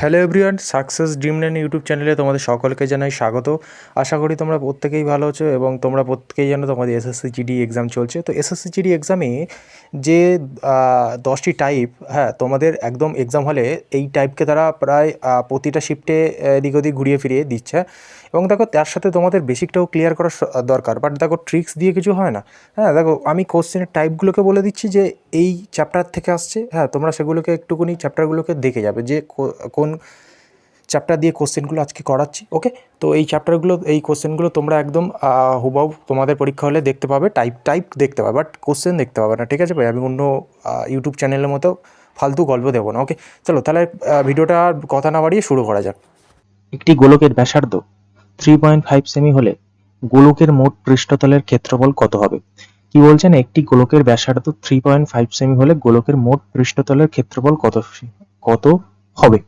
Hello everyone, success Dreamland YouTube চ্যানেলে তোমাদের সকলকে জানাই স্বাগত। আশা করি তোমরা প্রত্যেকেই ভালো আছো এবং তোমরা প্রত্যেকেই জানো তোমাদের এসএসসি জিডি এক্সাম চলছে। তো এসএসসি জিডি এক্সামে যে 10টি টাইপ, হ্যাঁ তোমাদের একদম এক্সাম হলে এই টাইপকে তারা প্রায় প্রতিটা শিফটে এদিক ওদিক ঘুরিয়ে ফিরিয়ে দিচ্ছে। এবং দেখো তার সাথে তোমাদের বেসিকটাও ক্লিয়ার করা দরকার, বাট দেখো ট্রিক্স দিয়ে কিছু হয় না। হ্যাঁ দেখো, আমি কোশ্চেনের টাইপগুলোকে বলে দিচ্ছি যে এই চ্যাপ্টার থেকে আসছে। হ্যাঁ তোমরা সেগুলোকে একটুকুনি চ্যাপ্টারগুলোকে দেখে যাবে যে কোন চ্যাপ্টার দিয়ে কোশ্চেনগুলো আজকে করাচ্ছি। ওকে, তো এই চ্যাপ্টারগুলো এই কোশ্চেনগুলো তোমরা একদম হুবহু তোমাদের পরীক্ষা হলে দেখতে পাবে, টাইপ টাইপ দেখতে পাবে, বাট কোশ্চেন দেখতে পাবে না। ঠিক আছে ভাই, আমি অন্য ইউটিউব চ্যানেলের মতো ফালতু গল্প দেবো না। ওকে, চলো তাহলে ভিডিওটা আর কথা না বাড়িয়ে শুরু করা যাক। একটি গোলকের ব্যাসার্ধ 3.5 সেমি হলে গোলকের মোট পৃষ্ঠতলের ক্ষেত্রফল কত হবে? কি বলছেন, একটি গোলকের ব্যাসার্ধ 3.5 সেমি হলে গোলকের মোট পৃষ্ঠতলের ক্ষেত্রফল কত হবে?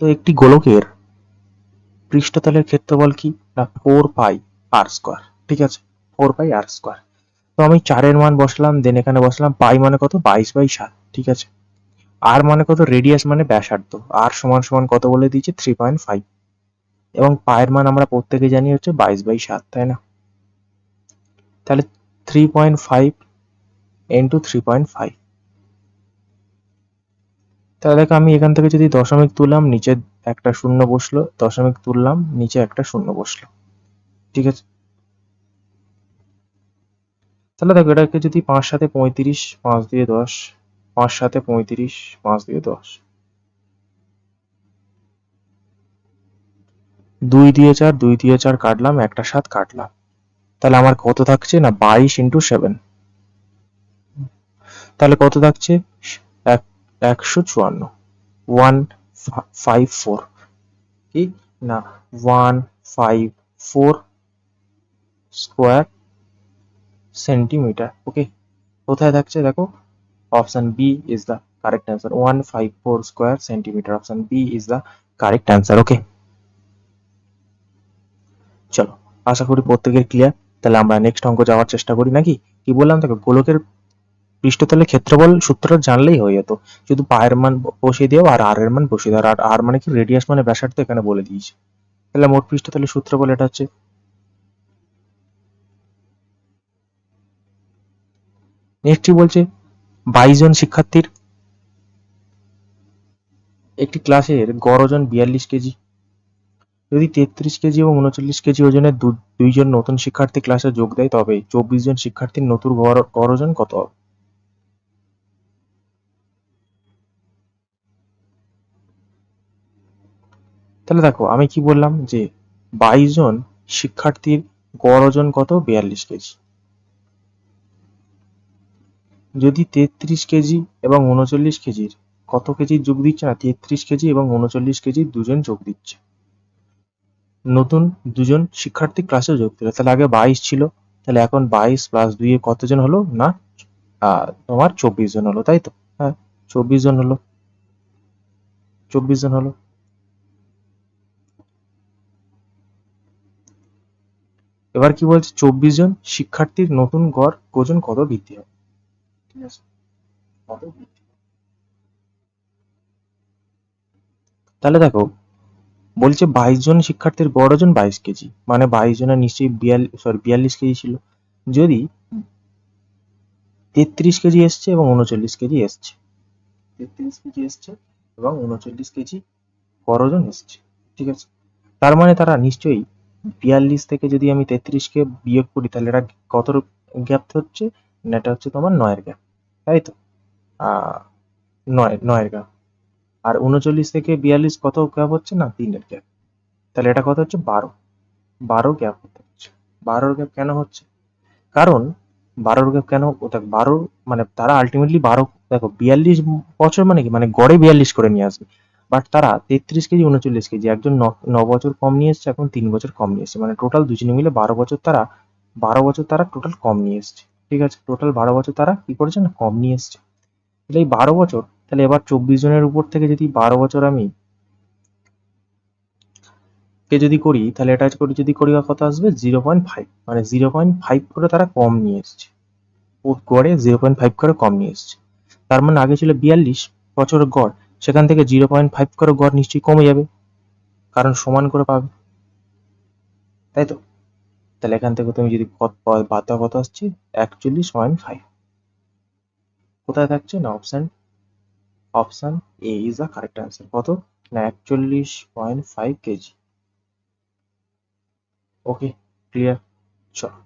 তো একটি গোলকের পৃষ্ঠতলের ক্ষেত্রফল কি না 4 পাই r স্কোয়ার। ঠিক আছে, 4 পাই r স্কোয়ার। তো আমি 4 এর মান বসলাম, দেন এখানে বসলাম পাই মানে কত, 22/7। ঠিক আছে, আর মানে কত, রেডিয়াস মানে ব্যাসার্ধ, আর সমান সমান কত বলে দিয়েছে 3.5, এবং পায়ের মান আমরা প্রত্যেকে জানি হচ্ছে 22/7, তাই না? তাহলে 3.5 ইন্টু 3.5। তাহলে দেখো, আমি এখান থেকে যদি দশমিক তুললাম, নিচে একটা শূন্য বসলো, দশমিক তুললাম, নিচে একটা শূন্য বসলো। ঠিক আছে, তাহলে দেখো এটাকে যদি 5 7 35, 5 দিয়ে 10, 5 7 35, 5 দিয়ে 10, 2 দিয়ে 4, 2 দিয়ে 4 কাটলাম, একটা 7 কাটলাম। তাহলে আমার কত থাকছে না 22 ইন্টু 7। তাহলে কত থাকছে 154, 154 কি না 154 স্কোয়ার সেন্টিমিটার। ওকে, কোথায় থাকছে দেখো, option B is the correct answer. 154 square centimetre, option B is the correct answer. Okay, চলো, আশা করি প্রত্যেকের ক্লিয়ার। তাহলে আমরা নেক্সট অঙ্ক যাওয়ার চেষ্টা করি নাকি? কি বললাম দেখো, গোলকের পৃষ্ঠতলের ক্ষেত্রফল সূত্রটা জানলেই হয়ে যেত, শুধু পায়ের মান বসিয়ে দিও আর আর এর মান বসিয়ে দাও। আর আর মানে কি, রেডিয়াস মানে ব্যাসার্ধ এখানে বলে দিয়েছে। তাহলে মোট পৃষ্ঠতলের সূত্রফল এটা হচ্ছে, নেক্সটটি বলছে 22 জন শিক্ষার্থীর একটি ক্লাসের গড় ওজন 42 কেজি। যদি 33 কেজি এবং 39 কেজি ওজনের দুইজন নতুন শিক্ষার্থী ক্লাসে যোগ দেয়, তবে 24 জন শিক্ষার্থীর নতুন গড় ওজন কত হবে? তাহলে দেখো, আমি কি বললাম যে 22 জন শিক্ষার্থীর গড় ওজন কত, 42 কেজি। যদি 33 কেজি এবং 39 কেজির কত কেজি যোগ দিচ্ছে না, 33 কেজি এবং 39 কেজির দুজন যোগ দিচ্ছে, নতুন দুজন শিক্ষার্থী ক্লাসে যোগ দিল। তাহলে আগে 22 ছিল, তাহলে এখন 22 প্লাস 2 এ কতজন হলো না তোমার 24 জন হলো, তাই তো? হ্যাঁ, 24 জন হলো, 24 জন হলো। এবার কি বলছে, 24 জন শিক্ষার্থীর নতুন গড় ওজন কত বৃদ্ধি হবে? ঠিক আছে, কত বৃদ্ধি? তাহলে দেখো, বলছে 22 জন শিক্ষার্থীর গড় ওজন 22 কেজি, মানে 22 জনের নিশ্চয়ই 42 কেজি ছিল। যদি 33 কেজি এসছে এবং 39 কেজি এসছে, 33 কেজি এসছে এবং 39 কেজি গড় ওজন এসছে, ঠিক আছে, তার মানে তারা নিশ্চয়ই 42 থেকে যদি আমি 33 কে বিয়োগ করি, তাহলে এটা কত গ্যাপ হচ্ছে না, এটা হচ্ছে তোমার 9 এর গ্যাপ, তাই তো? আহ 9 এর গ্যাপ। আর 39 থেকে 42 কত গ্যাপ হচ্ছে না, 3 এর গ্যাপ। তাহলে এটা কত হচ্ছে, 12 গ্যাপ হচ্ছে। 12 গ্যাপ কেন হচ্ছে? কারণ 12 গ্যাপ কেন, দেখ 12 মানে তারা আলটিমেটলি 12, দেখো 42 বছর মানে কি, মানে গড়ে 42 করে নিয়ে আসবে, বাট তারা 33 কেজি 39 কেজি, একজন 9 বছর কম নিয়ে এসছে, এখন 3 বছর কম নিয়ে এসছে, মানে টোটাল দুজনে মিলে 12 বছর তারা, 12 বছর তারা টোটাল কম নিয়ে এসছে। ঠিক আছে, টোটাল 12 বছর তারা কি করেছে না, কম নিয়ে এসছে। তাহলে এই 12 বছর, তাহলে এবার 24 জনের উপর থেকে যদি 12 বছর আমি কে যদি করি, তাহলে এটা করে যদি করি কত আসবে, 0.5, মানে 0.5 করে তারা কম নিয়ে এসছে। গড়ে 0.5 করে কম নিয়ে এসছে। তার মানে আগে ছিল 42 বছরের গড়, সেখান থেকে 0.5 করে গড় নিশ্চয়ই কমে যাবে, কারণ সমান করে পাবে, তাই তো? তাহলে এখান থেকে তুমি যদি বার্তা কত আসছে, 41.5 কোথায় থাকছে না option A is the correct answer. কত না 41.5 কেজি। ওকে, ক্লিয়ার। চলো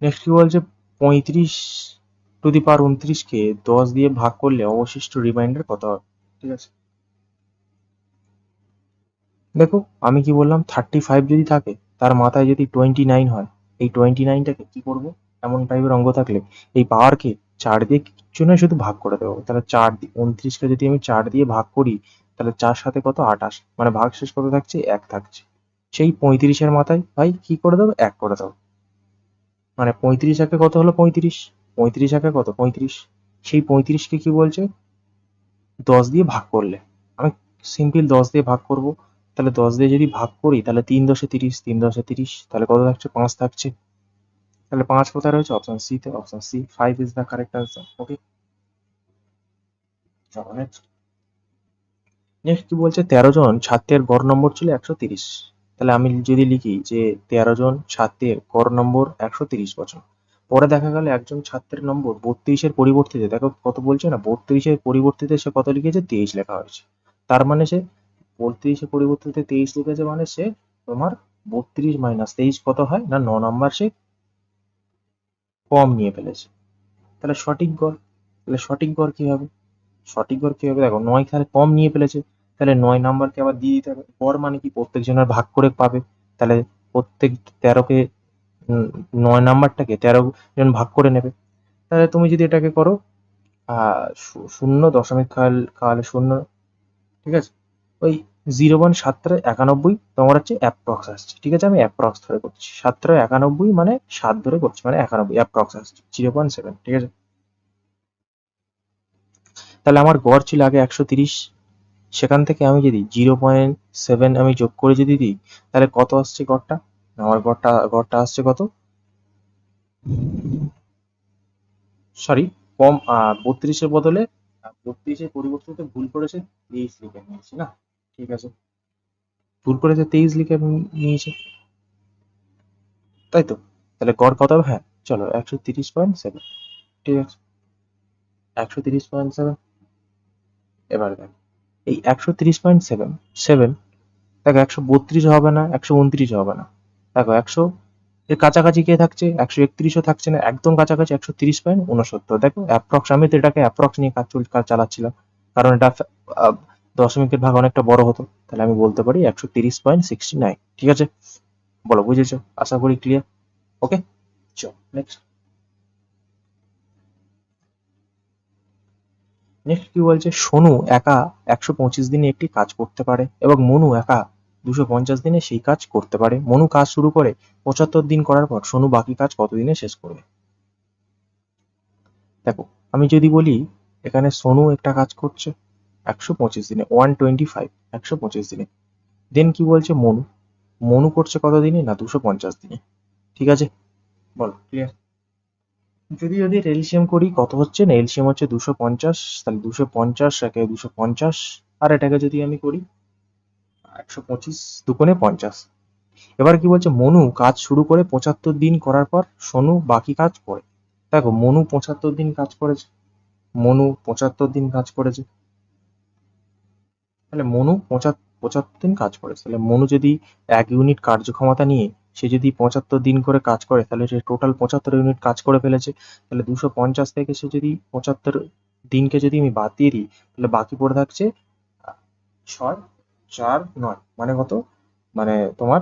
নেক্সট কি বলছে, 35 কে 10 দিয়ে ভাগ করলে অবশিষ্ট রিমাইন্ডার কত হবে? ঠিক আছে, দেখো আমি কি বললাম, 35 যদি থাকে তার মাথায় যদি 29 হয়, এই 29টাকে কি করব, এমন টাইপের অঙ্ক থাকলে এই পাওয়ারকে 4 দিয়ে কিচ্ছু নয় শুধু ভাগ করে দেবো। তাহলে 29কে যদি আমি 4 দিয়ে ভাগ করি, তাহলে 4 সাথে কত, 28, মানে ভাগশেষ কত থাকছে, 1 থাকছে। সেই 35-এর মাথায় ভাই কি করে দেবো, 1 করে দেবো। মানে 35 একে কত হলো, 35 একে কত, 35। সেই 35কে কি বলছে, 10 দিয়ে ভাগ করলে, আমি সিম্পল 10 দিয়ে ভাগ করব। তাহলে 10 দিয়ে যদি ভাগ করি, তাহলে 3×10 30, 3×10 30, তাহলে কত থাকছে, 5 থাকছে। তাহলে 5 কোথায় রয়েছে, অপশন সি তে, option C, 5 is the correct answer. Okay, চলো নেক্সট। নেক্সট কি বলছে, 13 জন ছাত্রের গড় নম্বর ছিল 130। তাহলে আমি যদি লিখি যে 13 জন ছাত্রের গড় নম্বর 130 বছর, পরে দেখা গেল একজন ছাত্রের নম্বর 32-এর পরিবর্তিতে, দেখো কত বলছে না, 32-এর পরিবর্তিতে সে কত লিখেছে, 23 লেখা হয়েছে। তার মানে সে 32-এর পরিবর্তিতে 23 লিখেছে, মানে সে তোমার 32 মাইনাস 23 কত হয় না, 9 নাম্বার সে কম নিয়ে ফেলেছে। তাহলে সঠিক গড়, তাহলে সঠিক গড় কি হবে, সঠিক গড় কি হবে, দেখো 9 তাহলে কম নিয়ে ফেলেছে, তাহলে 9 নাম্বারকে আবার দিয়ে দিতে হবে। গড় মানে কি, প্রত্যেক জনের ভাগ করে পাবে। তাহলে প্রত্যেক 13কে 9 নাম্বারটাকে 13 জন ভাগ করে নেবে। তাহলে তুমি যদি এটাকে করো, শূন্য দশমিক খাওয়ালে শূন্য, ঠিক আছে, ওই 0.791 তোমার হচ্ছে অ্যাপ্রক্স আসছে। ঠিক আছে, আমি অ্যাপ্রক্স ধরে করছি, 791 মানে 7 ধরে করছি, মানে 91 অ্যাপ্রক্স আসছে 0.7। ঠিক আছে, তাহলে আমার গড় ছিল আগে 130, সেখান থেকে আমি যদি 0.7 আমি যোগ করে যদি দিই, তাহলে কত আসছে গড়টা, আমার গড়টা আসছে কত, সরি, কম 32-এর বদলে 32-এর পরিবর্তে ভুল করেছে, 23 লিখে নিয়েছি না। ঠিক আছে, ভুল করেছে 23 লিখে নিয়েছে, তাই তো? তাহলে গড় কত হবে, হ্যাঁ চলো 130.7। ঠিক আছে, 130.7। এবারে দেখ, এই 130.7 দেখো 132 হবে না, 129 হবে না, দেখো 100 এর কাছাকাছি কে থাকছে, 131ও থাকছে না, একদম কাছাকাছি 130.69। দেখো অ্যাপ্রক্স, আমি তো এটাকে অ্যাপ্রক্স নিয়ে কাজ চালাচ্ছিলাম, কারণ এটা দশমিকের ভাগ অনেকটা বড় হতো। তাহলে আমি বলতে পারি 130.69। ঠিক আছে, বলো বুঝেছো, আশা করি ক্লিয়ার। ওকে, চল নেক্সট। নেক্সট কি বলছে, সোনু একা 125 দিনে একটি কাজ করতে পারে এবং মনু একা 250 দিনে সেই কাজ করতে পারে। মনু কাজ শুরু করে 75 দিন করার পর সোনু বাকি কাজ কত দিনে শেষ করবে? দেখো আমি যদি বলি, এখানে সোনু একটা কাজ করছে 125 দিনে, 125, 125 দিনে। দেন কি বলছে, মনু মনু করছে কত দিনে না, 250 দিনে। ঠিক আছে, বলো ক্লিয়ার। যদি এলসিএম করি, কত হচ্ছে না, এলসিএম হচ্ছে 250, তাহলে 250 একে 250, আর এটাকে যদি আমি করি 125 দুগুণে 50। এবার কি বলছে, মনু কাজ শুরু করে 75 দিন করার পর সোনু বাকি কাজ করে। দেখো মনু 75 দিন কাজ করেছে, মনু 75 দিন কাজ করেছে, তাহলে মনু 75 দিন কাজ করেছে, তাহলে মনু যদি 1 ইউনিট কার্যক্ষমতা নিয়ে সে যদি 75 দিন করে কাজ করে, তাহলে সে টোটাল 75 ইউনিট কাজ করে ফেলেছে। তাহলে 250 থেকে সে যদি 75 দিনকে যদি আমি বাদ দিয়ে দিই, তাহলে বাকি পড়ে থাকছে 6, 4, 9, মানে কত, মানে তোমার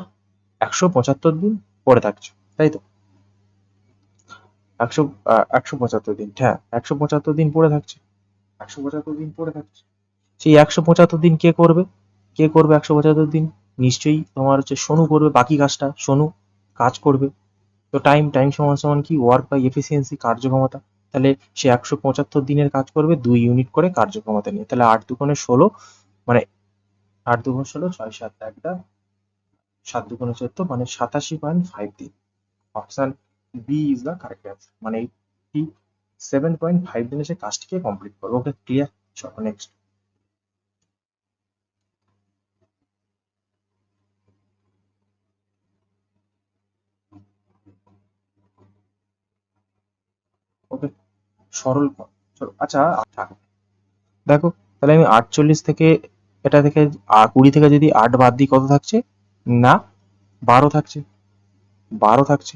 175 দিন পড়ে থাকছে, তাই তো? 175 দিন, হ্যাঁ 175 দিন পড়ে থাকছে, 175 দিন পড়ে থাকছে। সেই 175 দিন কে করবে, কে করবে 175 দিন? নিশ্চয়ই তোমার হচ্ছে সোনু করবে বাকি কাজটা, সোনু কাজ করবে। তো টাইম টাইম সমান সমান কি, ওয়ার্ক বাই এফিসিয়েন্সি, কার্যক্ষমতা। তাহলে সে 175 দিনের কাজ করবে 2 ইউনিট করে কার্যক্ষমতা নিয়ে। তাহলে 8×2 = 16, মানে 8×2 = 16, 6, 7, 1, 7×2 = 14, মানে 87.5 দিন। Option B is the correct answer, মানে 7.5 দিনে সে কাজটিকে কমপ্লিট করবে। ওকে, ক্লিয়ার? চলো নেক্সট। ওকে, সরল কর। চলো, আচ্ছা থাক। দেখো, তাহলে আমি 48 থেকে, এটা থেকে 20 থেকে যদি 8 বাদ দিই কত থাকছে? না, 12 থাকছে। 12 থাকছে,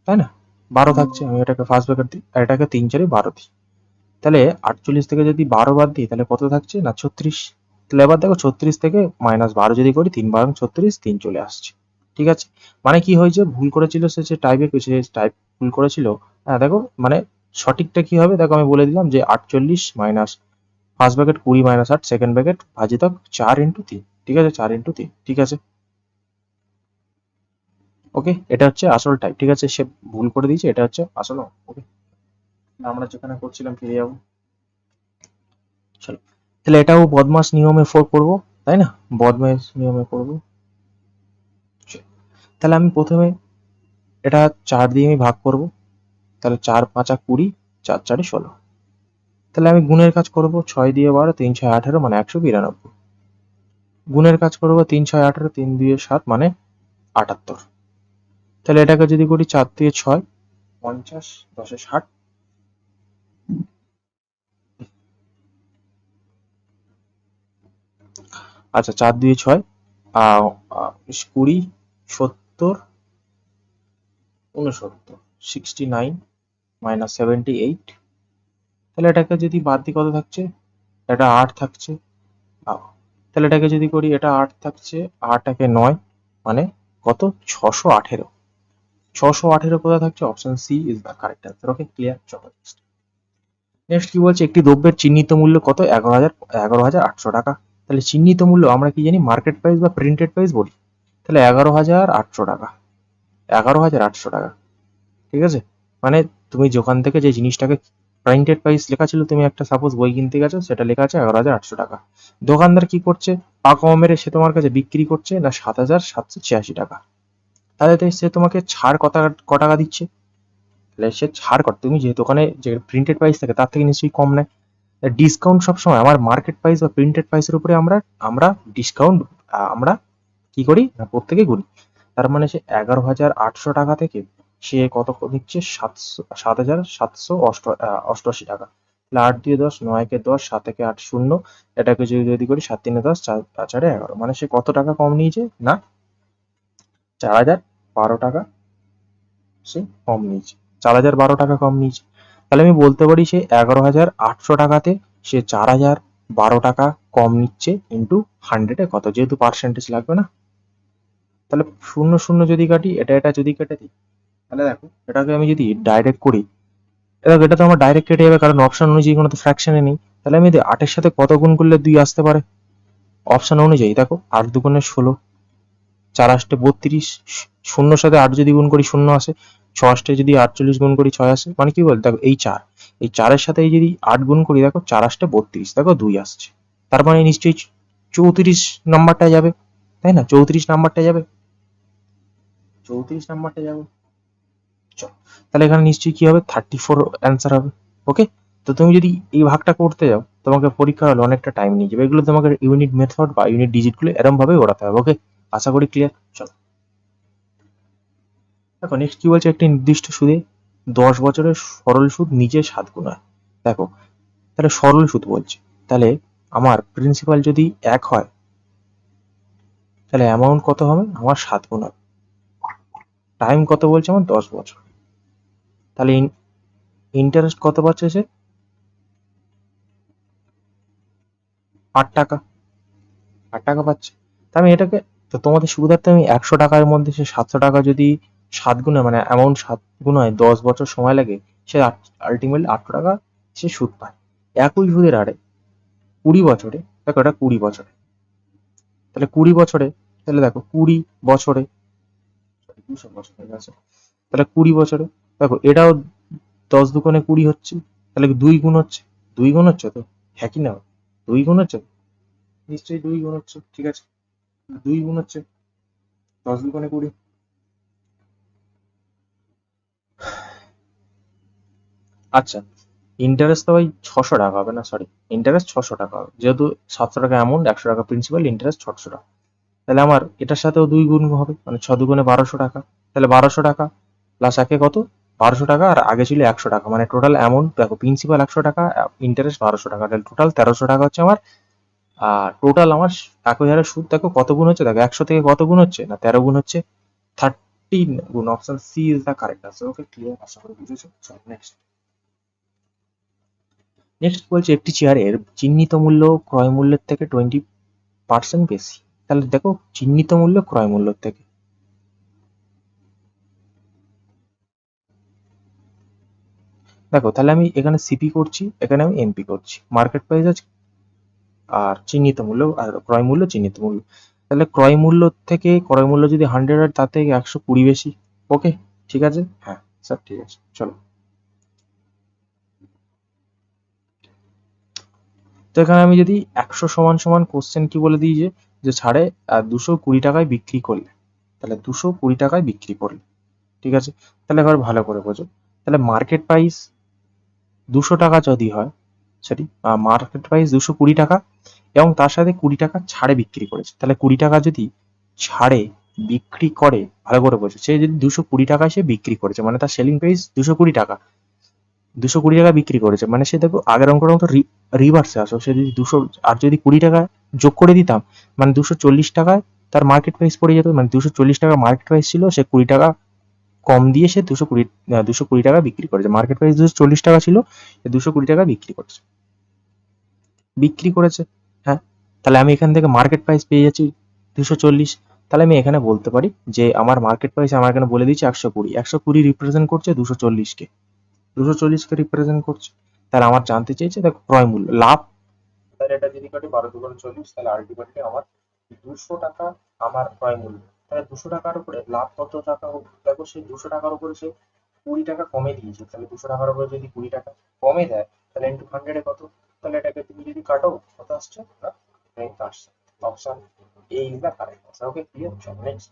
তাই না? 12 থাকছে। আমি এটাকে ফার্স্ট ব্র্যাকেট দিই আর এটাকে 3 4 12 দিই। তাহলে 48 থেকে যদি 12 বাদ দিই তাহলে কত থাকছে? না 36। তাহলে এবার দেখো 36 থেকে -12 যদি করি, 3 12 36, 3 চলে আসছে। ঠিক আছে, মানে কি হয়েছে? ভুল করেছিল সে, যে টাইপ ভুল করেছিল। হ্যাঁ দেখো, মানে সঠিকটা কি হবে দেখো, আমি বলে দিলাম যে 48 minus first bracket 20 minus 8 second bracket ভাজিতক 4 × 3। ঠিক আছে, 4 × 3। ঠিক আছে, ওকে, এটা হচ্ছে আসল টাইপ। ঠিক আছে, সে ভুল করে দিয়েছে, এটা হচ্ছে আসল। ওকে, আমরা যেখানে করছিলাম ফিরে যাবো। চলো, তাহলে এটাও বদমাস নিয়মে করবো, তাই না? বদমাস নিয়মে করবো। চলো, তাহলে আমি প্রথমে এটা 4 দিয়ে আমি ভাগ করব। তাহলে 4 5 20, 4 4 16। তাহলে আমি গুণের কাজ করব, 6 দিয়ে 12, 3 6 18, মানে 192। গুণের কাজ করব, 3 6 18, 3 2 7, মানে 78। তাহলে এটাকে যদি করি 4 দিয়ে 6, 50, 10 60। আচ্ছা, 4 দিয়ে 6, 20, 70, 69, 69 মাইনাস 78। তাহলে এটাকে যদি বাদ দিই কত থাকছে? এটা 8 থাকছে। তাহলে এটাকে যদি করি, এটা 8 থাকছে, 8 একে 9, মানে কত? 618। 618 কোথায় থাকছে? Option C is the correct answer. Okay, clear? চলো নেক্সট কি বলছে? একটি দ্রব্যের চিহ্নিত মূল্য কত? 11,800 টাকা। তাহলে চিহ্নিত মূল্য আমরা কি জানি? মার্কেট প্রাইস বা প্রিন্টেড প্রাইস বলি। তাহলে 11,800 টাকা। 11,800 টাকা। ঠিক আছে, মানে তুমি দোকান থেকে যে জিনিসটাকে প্রিন্টেড প্রাইস লেখা ছিল, তুমি একটা সাপোজ বই কিনতে গেছো, সেটা লেখা আছে 11,800 টাকা। দোকানদার কি করছে? পাকা মেরে সে তোমার কাছে বিক্রি করছে না 7,786 টাকা। তাহলে তো সে তোমাকে ছাড় ক টাকা দিচ্ছে? তাহলে সে ছাড় কর, তুমি যে দোকানে যে প্রিন্টেড প্রাইস থাকে তার থেকে নিশ্চয়ই কম নেয়। ডিসকাউন্ট সবসময় আমার মার্কেট প্রাইস বা প্রিন্টেড প্রাইসের উপরে আমরা আমরা ডিসকাউন্ট আমরা কি করি না, প্রত্যেকে করি। তার মানে সে 11,800 টাকা থেকে সে কত নিচ্ছে? 7,788 টাকা। তাহলে 8 দিয়ে 10, 9 কে 10, 7 একে 8 শূন্য। এটাকে যদি করি 7 3 10, 4 4 11, মানে সে কত টাকা কম নিয়েছে? না 4,012 টাকা সে কম নিয়েছে। 4,012 টাকা কম নিয়েছে। তাহলে আমি বলতে পারি সে 11,800 টাকাতে সে 4,012 টাকা কম নিচ্ছে ইন্টু 100-এ কত, যেহেতু পার্সেন্টেজ লাগবে না। তাহলে শূন্য শূন্য যদি কাটি, এটা যদি কেটে দিই, তাহলে দেখো এটাকে আমি যদি ডাইরেক্ট করি, দেখো এটা তো আমার ডাইরেক্ট কেটে যাবে, কারণ অপশন অনুযায়ী কোনো তো ফ্র্যাকশনে নেই। তাহলে আমি 8-এর সাথে কত গুণ করলে 2 আসতে পারে? অপশন অনুযায়ী দেখো, 8 দুগুণে 16, 4 8 32, শূন্যর সাথে 8 যদি গুণ করি 0 আসে, 6 8 যদি 48 গুণ করি 6 আসে, মানে কি বল দেখো, এই 4-এর সাথে যদি 8 গুণ করি, দেখো 4 8 32, দেখো 2 আসছে। তার মানে নিশ্চয়ই 34 নাম্বারটা যাবে, তাই না? 34 নাম্বারটা যাবে, 34 নাম্বারটা যাবে। চল, তাহলে এখানে নিশ্চয়ই কি হবে? 34 অ্যান্সার হবে। ওকে, তো তুমি যদি এই ভাগটা করতে যাও, তোমাকে পরীক্ষা হলে অনেকটা টাইম নিয়ে যাবে। এগুলো তোমাকে ইউনিট মেথড বা ইউনিট ডিজিটগুলো এরম ভাবে ওড়াতে হবে। ওকে, আশা করি ক্লিয়ার। চলো দেখো নেক্সট কি বলছে? একটি নির্দিষ্ট সুদে 10 বছরের সরল সুদ নিচে 7 গুণ হয়। দেখো, তাহলে সরল সুদ বলছে, তাহলে আমার প্রিন্সিপাল যদি 1 হয়, তাহলে অ্যামাউন্ট কত হবে? আমার 7 গুণ হবে। টাইম কত বলছে? আমার 10 বছর। তাহলে ইন্টারেস্ট কত পাচ্ছে সে? 8 টাকা। 8 টাকা পাচ্ছে। তা আমি এটাকে, তো তোমাদের সুবিধার্থে আমি 100 টাকার মধ্যে সে 700 টাকা যদি 7 গুণে, মানে অ্যামাউন্ট 7 গুণ হয়, 10 বছর সময় লাগে, সে আলটিমেটলি 800 টাকা সে সুদ পায়। একই সুদের হারে 20 বছরে, দেখো এটা 20 বছরে, তাহলে 20 বছরে, তাহলে দেখো 20 বছরে, 200 বছর হয়ে গেছে। তাহলে 20 বছরে, দেখো এটাও 10 দুগুণে 20 হচ্ছে, তাহলে 2 গুণ হচ্ছে। 2 গুণ হচ্ছে তো? হ্যাঁ কি না? 2 গুণ হচ্ছে তো? নিশ্চয়ই 2 গুণ হচ্ছে। ঠিক আছে, 2 গুণ হচ্ছে, 10 দুগুণে 20। আচ্ছা, ইন্টারেস্ট তো ভাই 600 টাকা হবে না, সরি, ইন্টারেস্ট 600 টাকা হবে, যেহেতু 700 টাকা অ্যামাউন্ট, 100 টাকা প্রিন্সিপাল, ইন্টারেস্ট 600 টাকা। তাহলে আমার এটার সাথেও 2 গুণ হবে, মানে 6 2 গুণে 1200 টাকা। তাহলে 1200 টাকা প্লাস একে কত, 1200 টাকা, আর আগে ছিল 100 টাকা, মানে টোটাল অ্যামাউন্ট দেখো, প্রিন্সিপাল 100 টাকা, ইন্টারেস্ট 1200 টাকা, তাহলে টোটাল 1300 টাকা হচ্ছে আমার। আর টোটাল আমার 1000-এর সুদ দেখো কত গুণ হচ্ছে, দেখো 100 থেকে কত গুণ হচ্ছে না, 13 গুণ হচ্ছে, 13 গুণ। Option C is the correct answer. Okay, clear? আশা করি বুঝেছো। চল নেক্সট। নেক্সট বলছে একটি চেয়ারের চিহ্নিত মূল্য ক্রয় মূল্যের থেকে 20% বেশি। তাহলে দেখো, চিহ্নিত মূল্য ক্রয় মূল্যের থেকে, দেখো তাহলে আমি এখানে সিপি করছি, এখানে আমি এমপি করছি, মার্কেট প্রাইস আছে আর চিহ্নিত মূল্য, আর ক্রয় মূল্য, চিহ্নিত মূল্য। তাহলে ক্রয় মূল্য থেকে ক্রয় মূল্য যদি 100 হয়, তার থেকে 120 বেশি। ওকে, ঠিক আছে, হ্যাঁ স্যার, ঠিক আছে, চলো। তো এখানে আমি যদি 100 সমান সমান কোশ্চেন কি বলে দিই, যে ছাড়ে 220 টাকায় বিক্রি করলে, তাহলে 220 টাকায় বিক্রি করলে, ঠিক আছে। তাহলে এবার ভালো করে বোঝো, তাহলে মার্কেট প্রাইস 200 টাকা যদি হয়, সরি, মার্কেট প্রাইস 220 টাকা, এবং তার সাথে 20 টাকা ছাড়ে বিক্রি করেছে। তাহলে 20 টাকা যদি ছাড়ে বিক্রি করে, ভালো করে বোঝো, সে যদি 220 টাকায় সে বিক্রি করেছে, মানে তার সেলিং প্রাইস 220 টাকা, 220 টাকা বিক্রি করেছে, মানে সে দেখো আগের অঙ্কের মতো রিভার্সে আসো, সে যদি 200, আর যদি 20 টাকা যোগ করে দিতাম, মানে 240 টাকায় তার মার্কেট প্রাইস পড়ে যেত, মানে 240 টাকা মার্কেট প্রাইস ছিল, সে 20 টাকা কম দিয়ে সে 220 টাকা বিক্রি করেছে। মার্কেট প্রাইস 240 টাকা ছিল, সে 220 টাকা বিক্রি করেছে। হ্যাঁ, তাহলে আমি এখান থেকে মার্কেট প্রাইস পেয়ে যাচ্ছি 240। তাহলে আমি এখানে বলতে পারি যে আমার মার্কেট প্রাইস, আমার এখানে বলে দিচ্ছি 120, 120 রিপ্রেজেন্ট করছে 240কে, 240কে রিপ্রেজেন্ট করছে। তাহলে আমার জানতে চেয়েছে দেখো ক্রয় মূল্য, লাভ, তাহলে এটা যদি কাটি 12 2 40, তাহলে আলটিমেটলি আমার 200 টাকা আমার ক্রয় মূল্য। তাহলে 200 টাকার উপরে লাভ কত টাকা হবে, দেখো সেই 200 টাকার উপরে সে 20 টাকা কমে দিয়েছে, তাহলে 200 টাকার উপরে যদি 20 টাকা কমে দেয়, তাহলে ইন্টু 100-এ কত, তাহলে এটাকে তুমি যদি কাটো কত আসছে না, 9 আসছে। Option A is the correct answer. Okay, clear? চলো নেক্সট।